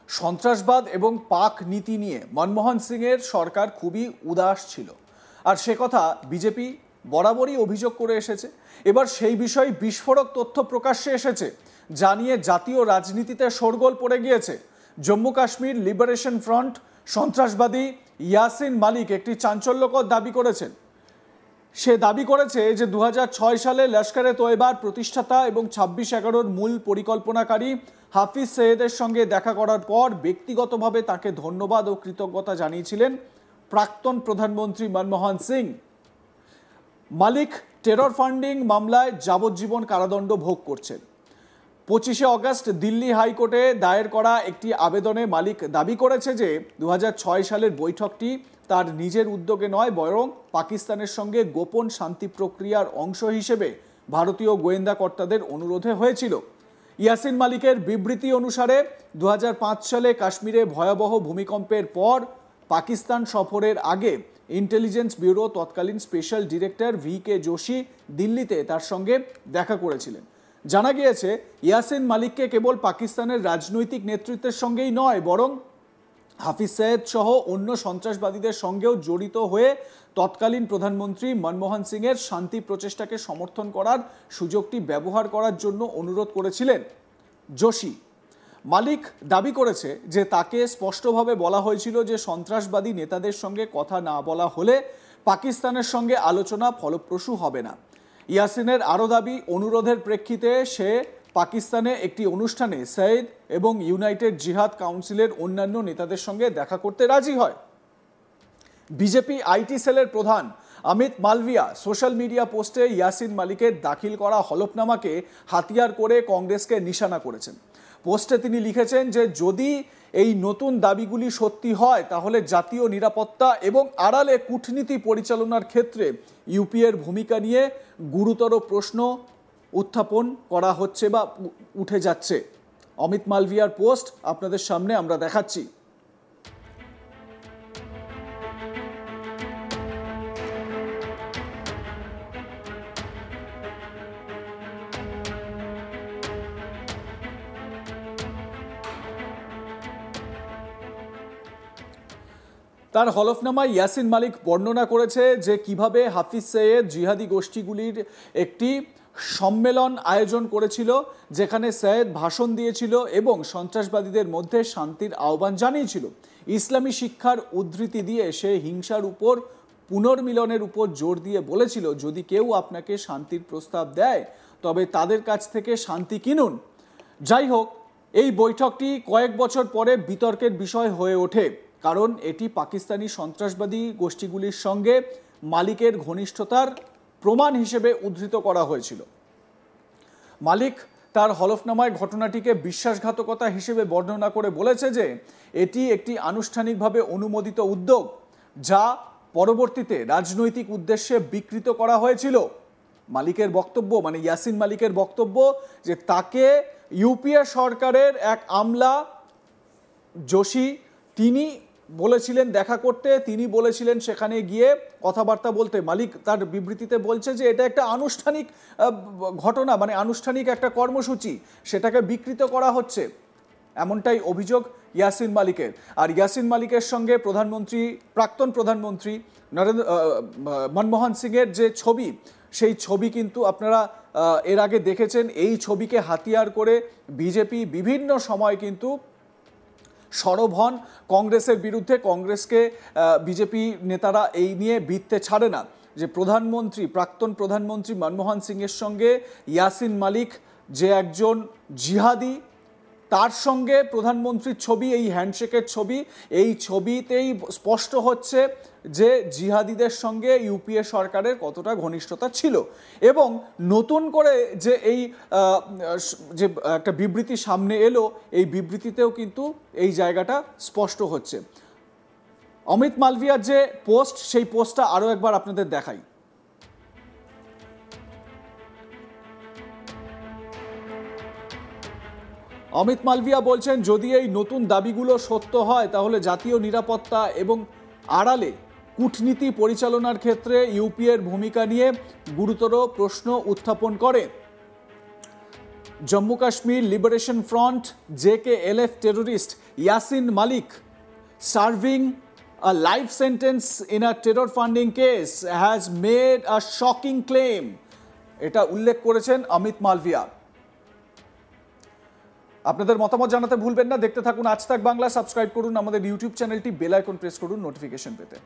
সন্ত্রাসবাদ এবং পাক নীতি নিয়ে মনমোহন সিংয়ের সরকার খুবই উদাস ছিল, আর সে কথা বিজেপি বরাবরই অভিযোগ করে এসেছে। এবার সেই বিষয়ে বিস্ফোরক তথ্য প্রকাশ্যে এসেছে, যা নিয়ে জাতীয় রাজনীতিতে শোরগোল পড়ে গিয়েছে। জম্মু কাশ্মীর লিবারেশন ফ্রন্ট সন্ত্রাসবাদী ইয়াসিন মালিক একটি চাঞ্চল্যকর দাবি করেছেন। সে দাবি করেছে যে 2006 সালে লস্করে তৈয়বার প্রতিষ্ঠাতা এবং 26/11-র মূল পরিকল্পনাকারী হাফিজ সৈয়দের সঙ্গে দেখা করার পর ব্যক্তিগতভাবে তাকে ধন্যবাদ ও কৃতজ্ঞতা জানিয়েছিলেন প্রাক্তন প্রধানমন্ত্রী মনমোহন সিং। মালিক টেরর ফান্ডিং মামলায় যাবজ্জীবন কারাদণ্ড ভোগ করছেন। 25 অগস্ট দিল্লি হাইকোর্টে দায়ের করা একটি আবেদনে মালিক দাবি করেছে যে 2006 সালের বৈঠকটি তার নিজের উদ্যোগে নয়, বরং পাকিস্তানের সঙ্গে গোপন শান্তি প্রক্রিয়ার অংশ হিসেবে ভারতীয় গোয়েন্দা কর্তাদের অনুরোধে হয়েছিল। ইয়াসিন মালিকের বিবৃতি অনুসারে 2005 সালে কাশ্মীরে ভয়াবহ ভূমিকম্পের পর পাকিস্তান সফরের আগে ইন্টেলিজেন্স ব্যুরো তৎকালীন স্পেশাল ডিরেক্টর VK যোশী দিল্লিতে তার সঙ্গে দেখা করেছিলেন। জানা গিয়েছে ইয়াসিন মালিককে কেবল পাকিস্তানের রাজনৈতিক নেতৃত্বের সঙ্গেই নয়, বরং হাফিজ সৈয়দ সহ অন্য সন্ত্রাসবাদীদের সঙ্গেও জড়িত হয়ে তৎকালীন প্রধানমন্ত্রী মনমোহন সিংয়ের শান্তি প্রচেষ্টাকে সমর্থন করার সুযোগটি ব্যবহার করার জন্য অনুরোধ করেছিলেন যোশী। মালিক দাবি করেছে যে তাকে স্পষ্টভাবে বলা হয়েছিল যে সন্ত্রাসবাদী নেতাদের সঙ্গে কথা না বলা হলে পাকিস্তানের সঙ্গে আলোচনা ফলপ্রসূ হবে না। ইয়াসিনের আরও দাবি, অনুরোধের প্রেক্ষিতে সে পাকিস্তানে একটি অনুষ্ঠানে সৈয়দ এবং ইউনাইটেড জিহাদ কাউন্সিলের অন্যান্য নেতাদের সঙ্গে দেখা করতে রাজি হয়। বিজেপি IT সেলের প্রধান অমিত মালভিয়া সোশ্যাল মিডিয়া পোস্টে ইয়াসিন মালিকের দাখিল করা হলফনামাকে হাতিয়ার করে কংগ্রেসকে নিশানা করেছেন। পোস্টে তিনি লিখেছেন যে যদি এই নতুন দাবিগুলি সত্যি হয় তাহলে জাতীয় নিরাপত্তা এবং আড়ালে কূটনীতি পরিচালনার ক্ষেত্রে ইউপিএর ভূমিকা নিয়ে গুরুতর প্রশ্ন উত্থাপন করা হচ্ছে বা উঠে যাচ্ছে। অমিত মালভিয়ার পোস্ট আপনাদের সামনে আমরা দেখাচ্ছি। তার হলফনামায় ইয়াসিন মালিক বর্ণনা করেছে যে কিভাবে হাফিজ সৈয়দ জিহাদি গোষ্ঠীগুলির একটি সম্মেলন আয়োজন করেছিল, যেখানে সৈয়দ ভাষণ দিয়েছিল এবং সন্ত্রাসবাদীদের মধ্যে শান্তির আহ্বান জানিয়েছিল। ইসলামী শিক্ষার উদ্ধৃতি দিয়ে সে হিংসার উপর পুনর্মিলনের উপর জোর দিয়ে বলেছিল, যদি কেউ আপনাকে শান্তির প্রস্তাব দেয় তবে তাদের কাছ থেকে শান্তি কিনুন। যাই হোক, এই বৈঠকটি কয়েক বছর পরে বিতর্কের বিষয় হয়ে ওঠে, কারণ এটি পাকিস্তানি সন্ত্রাসবাদী গোষ্ঠীগুলির সঙ্গে মালিকের ঘনিষ্ঠতার প্রমাণ হিসেবে উদ্ধৃত করা হয়েছিল। মালিক তার হলফনামায় ঘটনাটিকে বিশ্বাসঘাতকতা হিসেবে বর্ণনা করে বলেছে যে এটি একটি আনুষ্ঠানিকভাবে অনুমোদিত উদ্যোগ, যা পরবর্তীতে রাজনৈতিক উদ্দেশ্যে বিকৃত করা হয়েছিল। মালিকের বক্তব্য, মানে ইয়াসিন মালিকের বক্তব্য, যে তাকে ইউপিএ সরকারের এক আমলা যোশী তিনি বলেছিলেন দেখা করতে, তিনি বলেছিলেন সেখানে গিয়ে কথাবার্তা বলতে। মালিক তার বিবৃতিতে বলছে যে এটা একটা আনুষ্ঠানিক ঘটনা, মানে আনুষ্ঠানিক একটা কর্মসূচি, সেটাকে বিকৃত করা হচ্ছে, এমনটাই অভিযোগ ইয়াসিন মালিকের। আর ইয়াসিন মালিকের সঙ্গে প্রাক্তন প্রধানমন্ত্রী মনমোহন সিংয়ের যে ছবি, সেই ছবি কিন্তু আপনারা এর আগে দেখেছেন। এই ছবিকে হাতিয়ার করে বিজেপি বিভিন্ন সময় কিন্তু সরব হন কংগ্রেসের বিরুদ্ধে। কংগ্রেসকে বিজেপি নেতারা এই নিয়ে ভিড়তে ছাড়ে না যে প্রাক্তন প্রধানমন্ত্রী মনমোহন সিংয়ের সঙ্গে ইয়াসিন মালিক যে একজন জিহাদি, তার সঙ্গে প্রধানমন্ত্রীর ছবি, এই হ্যান্ডশেকের ছবি, এই ছবিতেই স্পষ্ট হচ্ছে যে জিহাদিদের সঙ্গে ইউপিএ সরকারের কতটা ঘনিষ্ঠতা ছিল। এবং নতুন করে যে এই যে একটা বিবৃতি সামনে এলো, এই বিবৃতিতেও কিন্তু এই জায়গাটা স্পষ্ট হচ্ছে। অমিত মালভিয়ার যে পোস্ট, সেই পোস্টটা আরও একবার আপনাদের দেখাই। অমিত মালভিয়া বলছেন, যদি এই নতুন দাবিগুলো সত্য হয় তাহলে জাতীয় নিরাপত্তা এবং আড়ালে কূটনীতি পরিচালনার ক্ষেত্রে ইউপিএর ভূমিকা নিয়ে গুরুতর প্রশ্ন উত্থাপন করে। Jammu Kashmir Liberation Front JKLF terrorist Yasin Malik, serving a life sentence in a terror funding case, has made a shocking claim. এটা উল্লেখ করেছেন অমিত মালভিয়া। আপনাদের মতামত জানাতে ভুলবেন না। দেখতে থাকুন আজ তাক বাংলা। সাবস্ক্রাইব করুন আমাদের ইউটিউব চ্যানেলটি, বেল আইকন প্রেস করুন নোটিফিকেশন পেতে।